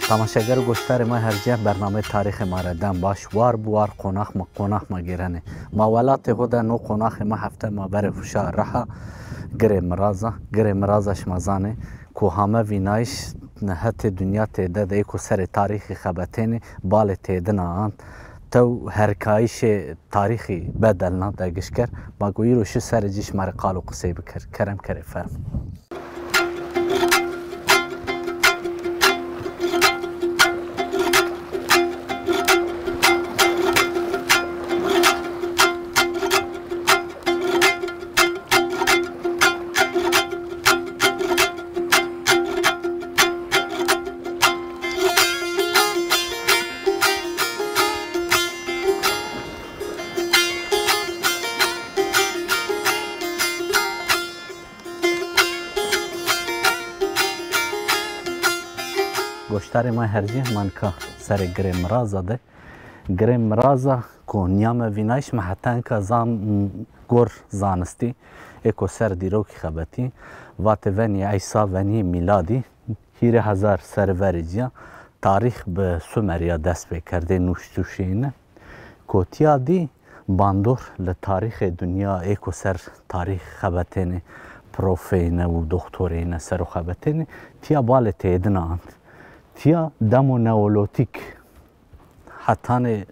تماشاگر گوشتار ما هرجه برنامه تاریخ ما را دم باش وار بوار قناخ ما گیرنه ما ولات هدا نو قناخ ما هفته ما بر فشا رها گره مرازش مزانه کو همه وینایش نهت دنیا تیده ده کو سر تاریخی خبتین بال تیده نه تو هرکایش تاریخی بدلنا دگش کر با گویی روش سر جیش مر قالو قصه بکر کرم کره فرم گوشتار ما هرجه من که سر گره مرازا ده گره مرازا که نیام وینایش محتن که زان گور زانستی اکو سر دیروکی خبتی وات ونی عیسا ونی میلادی 1000 سرورجیا تاریخ به سومریا دست بکرده نوشتوشینه کوتیا دی باندور لتاریخ دنیا اکو سر تاریخ خبتینه پروفینه و دکتورینه سر خبتینه تیا بال تیدنه اند تیا دمو نولوتیک حتی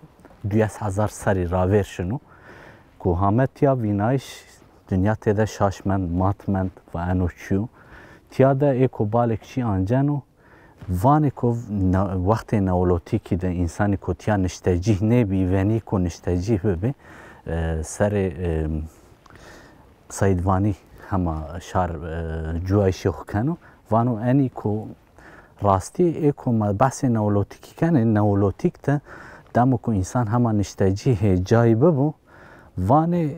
2000 سری راویر شنو که همه تیا وینایش دنیا تیده شاشمند ماتمند و انوچیو تیا ده ایکو بالک چی آنجانو وانی که وقت نولوتیکی ده انسانی که تیا نشتجیه نبی ونی که نشتجیه ببی سر سیدوانی همه شار جوایشی خوکنو وانو اینی که راستی ایکو ما بحث نولوتیکی کنه نولوتیک تا دمو که انسان همه نشتجیه جای ببو وانه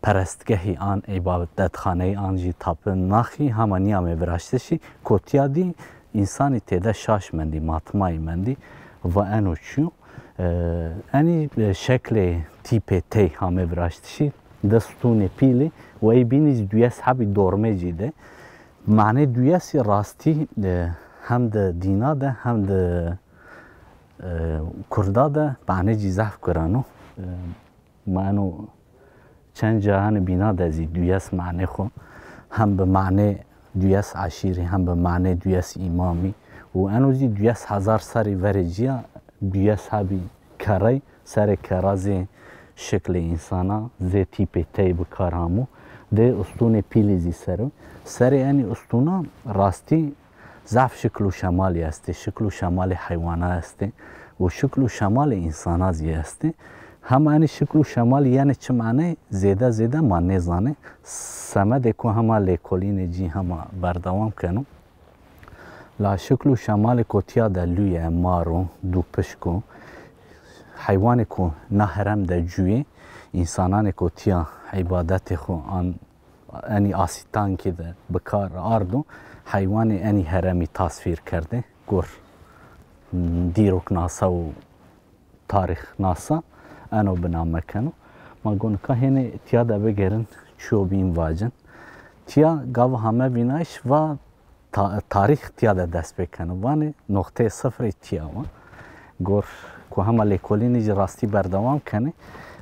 پرستگهی آن عبادت خانه آن جی تاپ ناخی همه نیامه براشتشی کتیا دی انسانی تیده شاش مندی ماتمای مندی و انو چو انی شکل تیپ تی همه براشتشی دستون پیلی و ای بینیز دوی اصحابی دورمه جیده معنی دویاسی راستی هم ده دینا ده هم ده کردا ده معنی جیزاف کرانو معنی چند جهان بینا ده زی دویاس معنی خو هم به معنی دویاس عشیری هم به معنی دویاس امامی و انو زی 1000 سری ورجیا دویاس هبی کاری سر کرازی شکل انسانا زی تیپ تی بکارامو ده استون پیلیزی سر یعنی استونا راستی ضعف شکل و شمالی هسته شکل و شمال حیوانه هسته و شکل و شمال انسان هسته هسته هم یعنی شکل و شمال یعنی چه معنی زیده معنی زانه سمده که همه لیکولین جی همه بردوام کنو لا شکل و شمال کتیا ده لوی مارو دو پشکو حیوان که نهرم ده جوی انسانان کتیا عبادت خو آن انی آسیتان که ده بکار آردو حیوان انی هرمی تصویر کرده گور دیروک ناسا و تاریخ ناسا انو بنامه کنو ما گونه که هنه تیا ده بگرن چو بیم واجن تیا گاو همه بینایش و تاریخ تیا ده دست بکنو وانه نقطه صفر تیا و گور که همه لیکولینی جی راستی بردوام کنه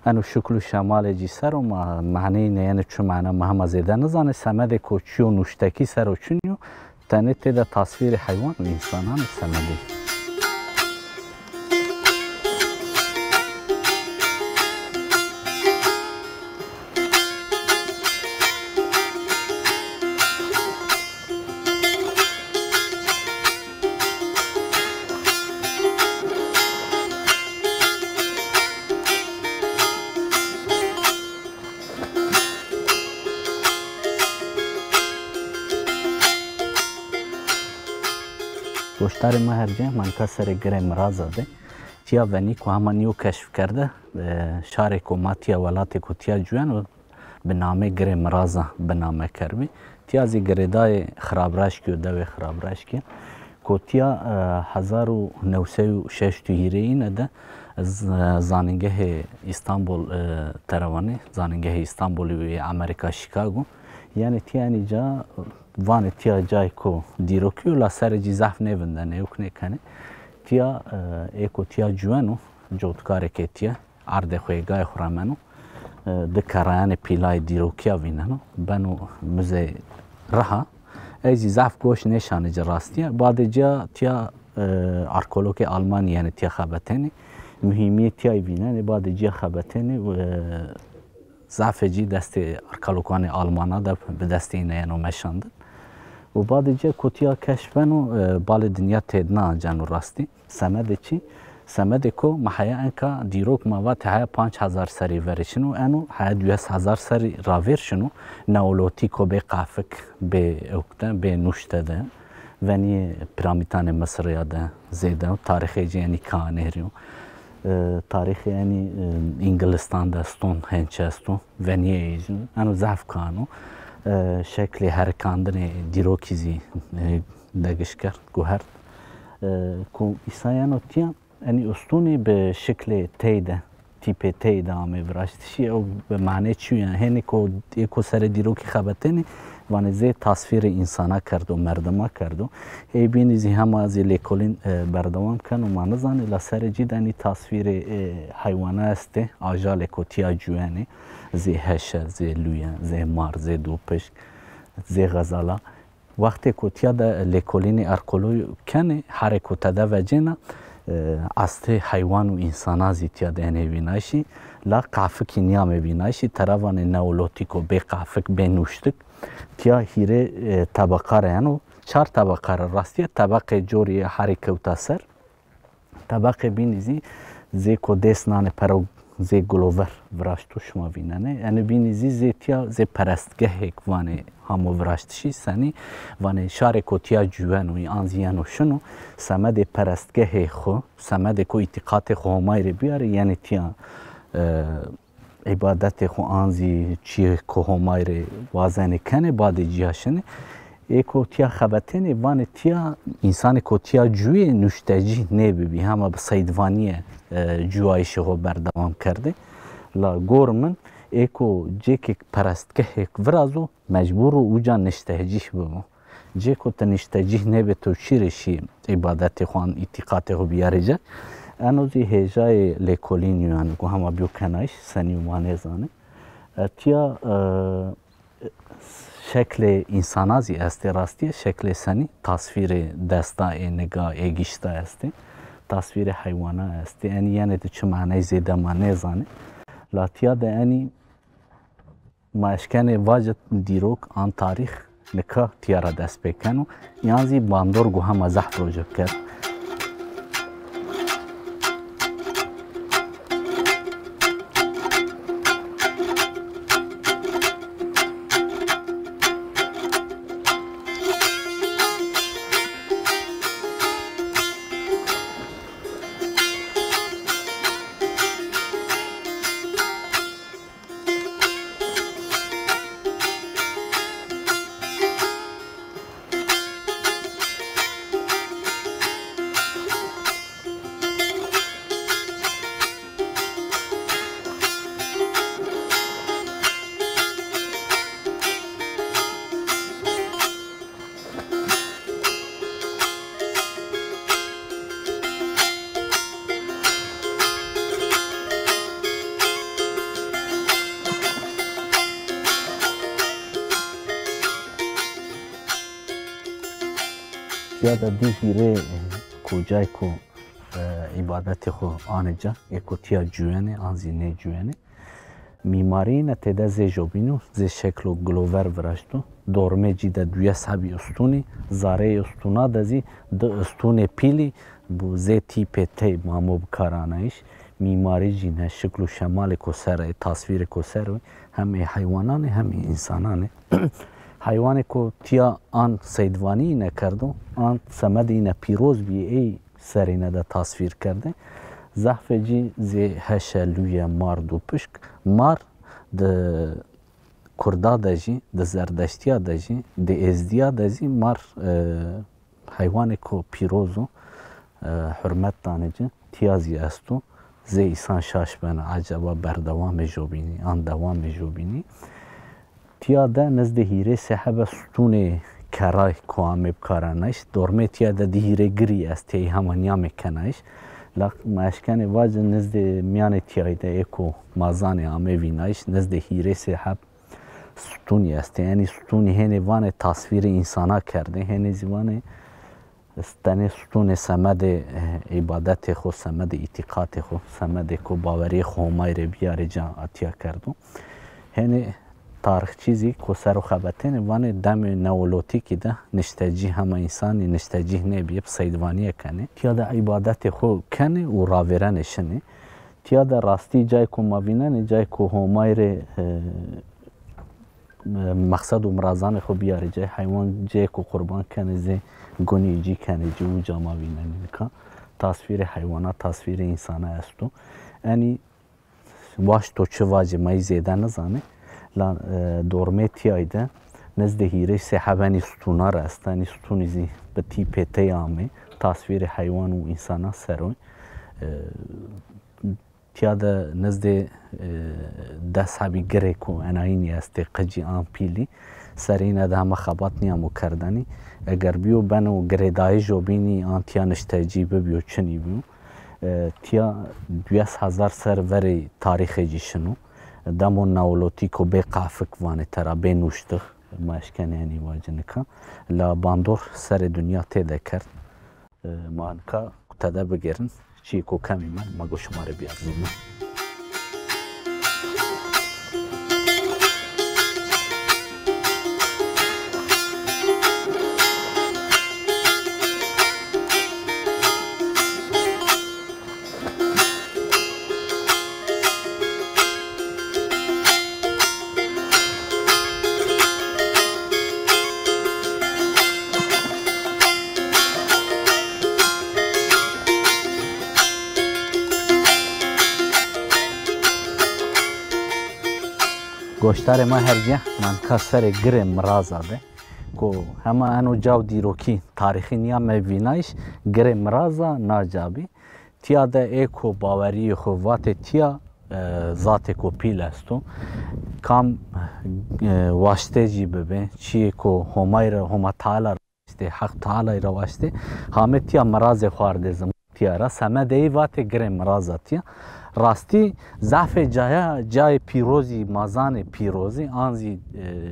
انو شکل و شمال جی سر و معنی نه چون معنی مهم زیده نزانه سمده که چی و نوشتکی سر و چونیو تنه تیده تصویر حیوان و انسانان سمده گوشتار ما هرجه من که سر گره مرازا ده تیا ونی که همه نیو کشف کرده شهر که ما تیا ولات که تیا جوان و به نام گره مرازا به نام کربی تیا زی گره دای خرابرشکی و دوی خرابرشکی که تیا 1906 هیره اینه ده زانینگه استانبول تروانه زانینگه استانبولی و امریکا شیکاگو یعنی تیانی جا وان تیا جای کو دیروکی لا سر جی زحف نوندن ایوک نکنه تیا ایکو تیا جوانو جوتکاره که تیا عرض خویگاه خورامنو ده کرایان پیلای دیروکیا ویننو بنو مزه رها ایزی زعف گوش نشانه جراستیه بعد جا تیا ارکولوک آلمانی یعنی تیا خبتنی مهمی تیای ویننه بعد جا خبتنی و زعف جی دست ارکولوکان آلمانا ده به دست اینه یعنی مشاندن و بعد جا کتیا کشفنو بال دنیا تیدنا جانو راستی سمده چی؟ سمده کو محیا انکا دیروک مواد های 5000 سری ورشنو انو های 2000 سری راویر شنو نولوتی کو به قافک به اوکتا به نوشته ده ونی پیرامیدان مصر یاده زیده تاریخی یعنی کانهریو تاریخ یعنی انگلستان دستون هنچستون ونی ایجن انو زعف کانو شکل هرکاندن دیروکیزی دگش کرد گوهرد کو ایسایانو تیم یعنی استونی به شکل تیده تیپ تیده آمه براشتشی او به معنی چیه هنی که سر دیروکی خبتنی وانه زی تصویر انسانا کرد و مردما کرد و ای بینی زی همه از لیکولین بردوام کن و ما نزانی لسر جیدنی تصویر حیوانه است آجال کتیا جوانی زی هشه زی لویه زی مار زی دوپشک زی غزالا وقتی کتیا ده لیکولین ارکولوی کنه حرکت ده و جنه است حیوان و انسان زیتیا دهنه بینایشی لا قافک نیام بینایشی تراوان نولوتیکو به قافک به نوشتک تیا هیره طبقه رانو 4 طبقه راستیه طبقه جوری حرکت سر طبقه بینیزی زی کو دسنان پرو زی گلوور وراشتو شما بیننه یعنی بینیزی زی تیا زی پرستگه وانه همو وراشتشی سنی وانه شار کوتیا جوانوی آنزیانو شنو سمد پرستگه خو سمد کو اتقاط خو همایری بیاره یعنی تیا عبادت خو آنزی چی کو همایری وازنه کنه بعد جیاشنه ایکو تیا خبتنی وانه تیا انسان کو تیا جوی نوشتجی نبی همه به سیدوانیه جوایش خو بردوام کرده لا گورمن ایکو جیک پرستگه ورازو مجبور و اوجا نشتهجیش بمو جیکو تنشتهجیش نبی تو چیرشی عبادت خوان اتقاط خو بیارجه انوزی هجای لیکولینیوان کو همه بیو کنایش سنیومانه زانه تیا شکل انسانازی است راستی شکل سنی تصویر دستا نگاه ایگیشتا است تصویر حیوانه است یعنی ده چه معنی زیده معنی زانه لاتیا ده یعنی ماشکن واجد دیروک آن تاریخ نکه تیارا دست بکنو یعنی باندور گو هم ازح پروژه کرد یاد دیگری کجای کو عبادت خو آنجا یکوتیا جوانه آنزینه جوانه میماری نتیده زی جوبینو زی شکل گلوور ورشتو دورمه جیده دویا سبی استونی زاره استونا دزی د استون پیلی بو زی تیپ تی مامو بکارانایش میماری جینه شکل و شمال کسر تصویر کسر هم حیوانان هم انسانانه حیوانی که تیا آن سیدوانی نکردو آن سمدی نپیروز بی ای سری نده تصویر کرده زحف جی زی هشلوی مار دو پشک مار ده کردا دجی ده زردشتیا دجی ده ازدیا دجی مار حیوانی که پیروزو حرمت دانجی تیازی استو زی ایسان شاش بنا عجبا بردوام جوبینی آن دوام جوبینی تیا ده نزد هیره صحبه ستون کرای کو هم بکارانش دورمه تیا د دیره گری است تی همانیا میکنش لق مشکن واج نزد میان تیایده اکو مازان همه وینایش نزد هیره سحب ستونی است یعنی ستونی هنه وان تصویر انسانا کرده هنه زیوانه استنه ستون سمد عبادت خو سمد اعتقاد خو سمد کو باوری خو مایر بیاره جا اتیا کردو هنه تاریخ چیزی کو سر و خبتن وان دم نولوتیکی ده نشتجی همه انسانی نشتجی نبیه سیدوانیه کنه تیا ده عبادت خو کنه و راورنشنه تیا ده راستی جای کو ماوینن جای کو همایر مقصد و مرازان خو بیاره جای حیوان جای کو قربان کنه زی گونی جی کنه جو جاما وینن که تصویر حیوانات تصویر انسان استو یعنی واش تو چه واجه مای زیده نزانه لان دورمه تیایده نزد هیره سحبانی ستونا را استانی ستونی زی به تیپه تیامه تصویر حیوان و انسان سروی تیاده نزد دست هبی گره کو اناینی است قجی آن پیلی سرینه ده همه خبات نیامو کردنی اگر بیو بنو گردای جو بینی آن تیا نشتجی بیو چنی بیو تیا 20,000 سر وری تاریخ جیشنو دمون نولوتی کو به قافک وانه ترا به نوشته ماشکن یعنی واجنکا لا باندور سر دنیا تیده کرد مانکا تده بگیرن چی کو کمی من مگو شماره بیازیم گوشتار ما هرگه من کسر گره مرازا ده کو همه انو جاو دیروکی تاریخی نیا موینایش گره مرازا ناجابی تیا ده ایکو باوری خو وات تیا ذات کو پیل استو کام واشته جی ببه چی کو همایر هما تعالی راسته حق تعالی رواشته همه تیا مراز خوارده زم تیا را سمده ای وات گره مرازا تیا راستی ضعف جای پیروزی مازان پیروزی آنزی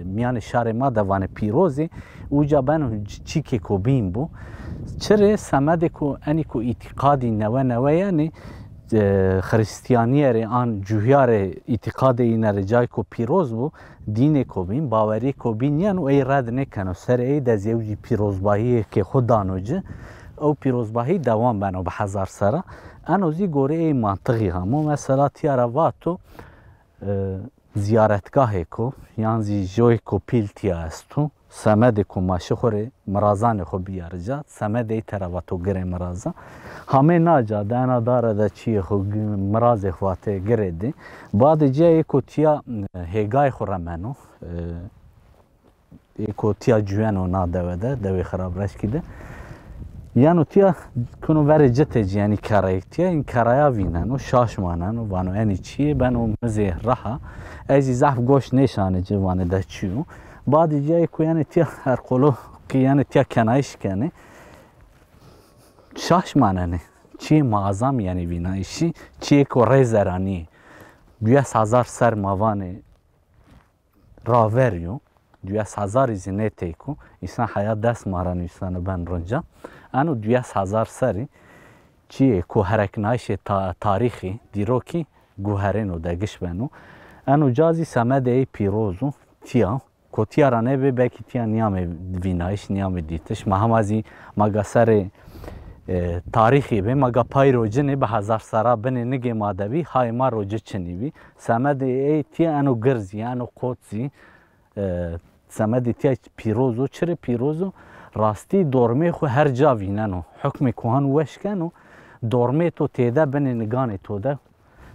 میان شهر ما دوان پیروزی اوجا بنو چی که کو بین بو چرا سمد کو انی کو اعتقادی نوه یعنی خریستیانی ری آن جوهیار اعتقاد این رجای کو پیروز بو دین کو بین باوری کو بین یعنی ای رد نکنو سر ای دزیوجی پیروزباهی که خود دانوجه او پیروزباهی دوام بنو به هزار سره انوزی گوره ای منطقی همو مثلا تیارا واتو زیارتگاه کو یعنی جوی کو پیل تیا استو سمد کو ماشه خوره مرازان خو بیارجا سمد ای ترواتو گره مرازا همه ناجا دانا داره دا چی خو مراز خواته گره دی بعد جای کو تیا هگای خوره منو کو تیا جوانو نادوده دوی خراب رش کده یعنی تیا کنو وری جته یعنی کرای تیا این کرایا وینن و شاش مانن و وانو یعنی چیه بنو مزه رها ازی زحف گوش نشانه جوانه ده چیو بعد جای کو یعنی تیا هر قلو که یعنی تیا کنایش کنه شاش ماننه چیه معظم یعنی وینایشی چیه کو ریزرانی 20,000 سر ماوانه راوریو 20,000 زینه تیکو ایسان حیات دست مارن ایسان بن رنجا انو 20,000 سری چیه کو هرکنایش تاریخی دیروکی گوهرینو دگش بنو انو جازی سمد ای پیروزو تیا کو تیا رانه به بکی تیا نیام وینایش نیام دیتش مهمازی مگا سر تاریخی به مگا پای روجنه به هزار سرا بنه نگه مادوی های ما روجه چنیوی سمد ای تیا انو گرزی انو قوتزی سمد تیا پیروزو چرا پیروزو راستی دورمه خو هر جا ویننو حکم کوهان وشکنو دورمه تو تیده بنه نگانه تو ده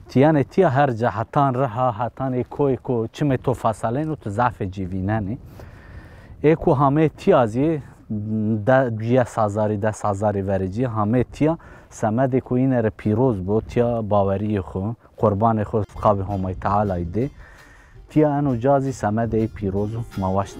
تیانه تیا هر جا حتان رها حتان ایکو چمه تو فاصلینو تو ضعف جی ویننه ایکو همه تیازی 10,000 ورجی همه تیا سمد کو این ر پیروز بو تیا باوری خو قربان خو قاب همای تعالی ده تیا انو جازی سمد ای پیروز مواش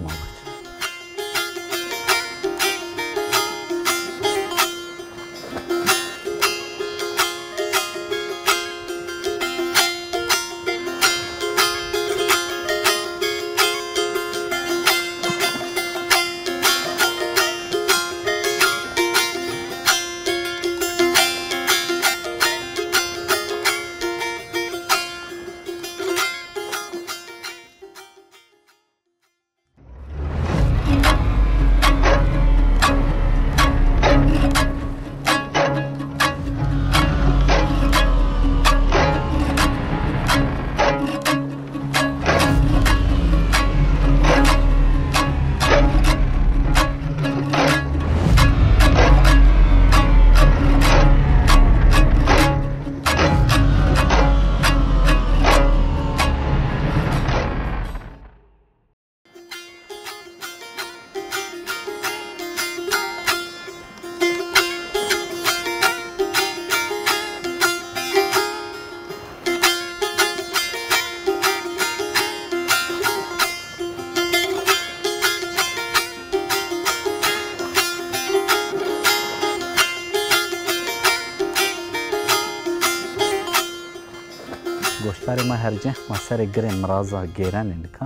گوشتار ما هرجه ما سر گره مرازا گیرن نکا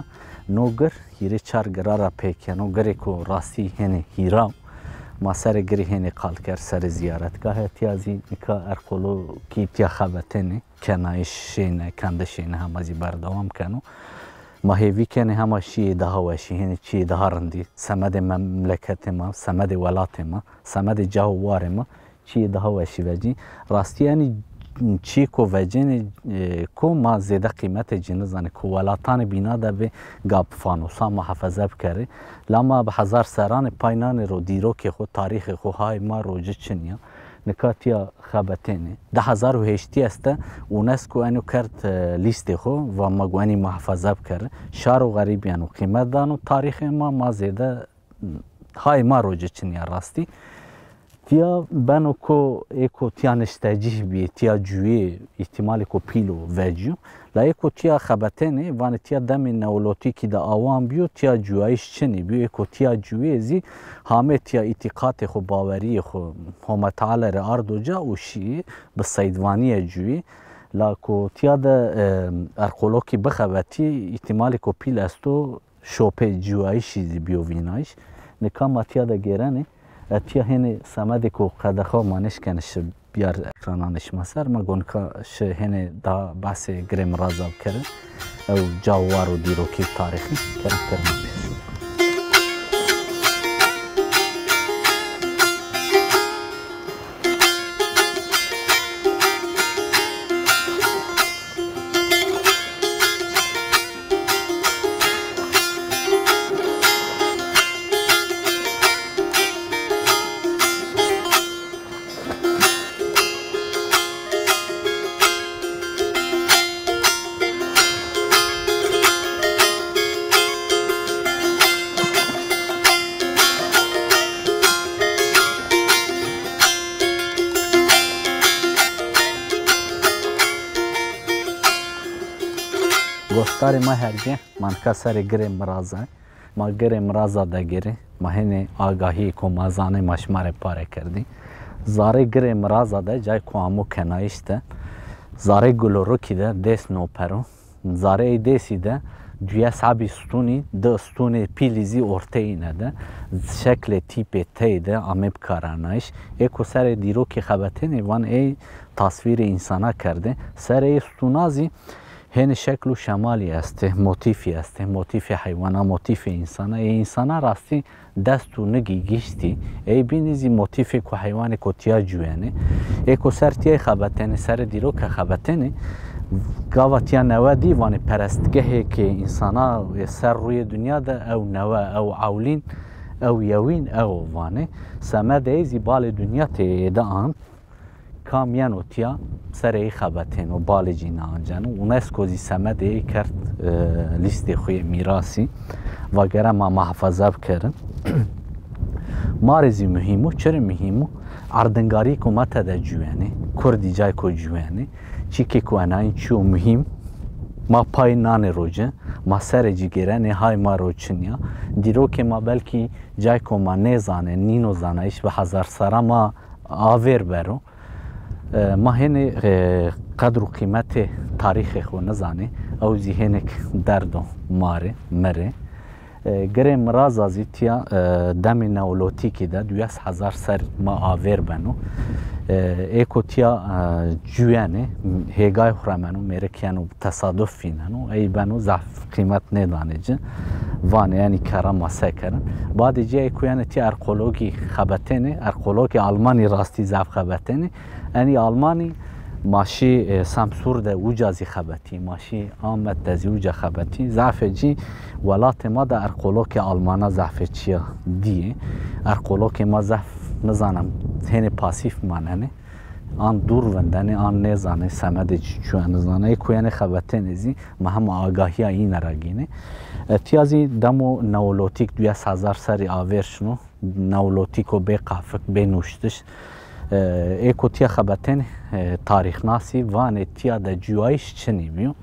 نوگر هیره چار گرارا پیکه نوگره کو راستی هنه هیراو ما سر گره هنه قال کر سر زیارتگاه تیازی نکا ارقلو کی تیا خبتنه کنایش شینه کنده شینه همازی بردوام کنو ما هیوی کنه همه شیعه ده وشی هنه چیه ده رندی سمد مملکت ما سمد ولات ما سمد جاوار ما چیه ده وشی وجی راستی یعنی چی کو وجن کو ما زیاده قیمت جنزانه کو ولاتان بینا ده به گاب فانوسا محافظه بکره لما به هزار سران پاینان رو دیرو که خود تاریخ خو های ما روجه چنیا نکاتیا خبتینه 2008 است اونسکو انو کرد لیست خو و ما گوانی محافظه بکره شار و غریبیان و قیمت دانو تاریخ ما زیاده های ما روجه چنیا راستی تیا بنو کو اکو تیا نشتاجی بی تیا جوی احتمال کو پیلو وجو لا اکو تیا خبتنه وان تیا دم نولوتی کی دا اوام بیو تیا جوایش چنی بیو اکو تیا جوی زی همه تیا اعتقاد خو باوری خو هم تعالی ر اردو جا او شی به سیدوانی جوی لا کو تیا دا ارقلو کی بخوتی احتمال کو پیل استو شوپه جوایش زی بیو وینایش نکام تیا دا گرانه تیا هنه سمده کو قدخا مانش کنش بیار اکرانانش مسر ما گونکا شه هنه دا بحث گرم رازاب کرد او جاوار و دیروکی تاریخی کرم پیش گفتار ما هرگه من کسر گره مرازه ما گره مرازه ده گره ما هنه آگاهی کو مازانه مشمار پاره کردی زاره گره مرازه ده جای کو امو کنایش ده زاره گلورو کی ده دس نو پرو زاره ای دسی ده دویا سابی ستونی ده ستونی پیلیزی ارته اینه ده شکل تیپ تی ده امب کارانایش اکو سر دیرو که خبته نیوان ای تصویر انسانا کرده سر ای ستونازی هن شکل و شمالی است موتیفی است موتیف حیوانا موتیف انسان ای انسان راستی دست و نگی گشتی ای بینیزی موتیف کو حیوان کو تیا جوانه ای کو سرتی خبتن سر دیرو که خبتن گاوتیا نوا دیوان پرستگه که انسانا سر روی دنیا ده او نوا او عولین او یوین او وانه سمد ایزی بال دنیا ته دان کامیان و تیا سر ای خبتین و بال جینا آنجانو اونسکو زی سمد ای کرد لیست خوی میراسی و گره ما محفظه بکرن مارزی مهمو چرا مهمو اردنگاری کو متا ده جوانه کردی جای کو جوانه چی که کو اناین چو مهم ما پای نان روجه ما سر جگره نهای ما روچنیا دیرو که ما بلکی جای کو ما نزانه نینو زانایش به هزار سرا ما آور برو ما هنه قدر و قیمت تاریخ خو نزانه او ذهنک درد و مره گره مراز ازیتیا دم نولوتی که ده 200,000 سر ما آور بنو ایکو تیا جوانه هگای خورمنو مرکیانو تصادف فیننو ای بنو ضعف قیمت ندانه جه وانه یعنی کرم مسا کرن بعد جه ایکو یعنی تی ارقولوگی خبتنه ارقولوگی آلمانی راستی ضعف خبتنه یعنی آلمانی ماشی سامسور ده وجازی خبتی ماشی آمد دزی وجا خبتی ضعف جی ولات ما ده ارقولوک آلمانا ضعف چیا دیه ارقولوک ما ضعف نزانم هنه پاسیف ماننه آن دور وندنه آن نزانه سمد چو نزانه کویانه خبته نزی ما هم آگاهی این راگینه تیازی دمو نولوتیک 200,000 سری آور شنو نولوتیکو به قافک به نوشتش ایکو تیا خبتن تاریخ ناسی وانه تیا ده جوایش چنی بیو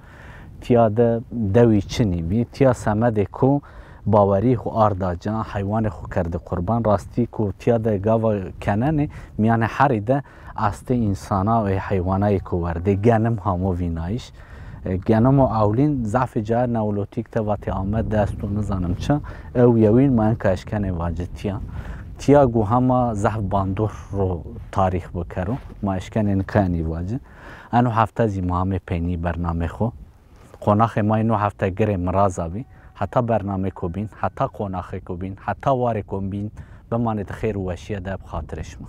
تیا ده دوی چنی بی تیا سمده کو باوری خو آردا جان حیوان خو کرده قربان راستی کو تیا ده گاوا کننه میانه حری ده استه انسانا و حیوانای کو ورده گنم همو وینایش گنم و اولین ضعف جار نولوتیک تواتی آمد دست و نزانم چه او یوین من که اشکن واجد تیا گو همه ضعف باندور رو تاریخ بکرو ما اشکن انکانی واجد انو هفته زی مهمه پینی برنامه خو قناخ ما اینو هفته گره مرازا بی حتی برنامه کو بین حتی قناخ کو بین حتی واره کو بین بماند خیر و وشیه ده بخاطرش ما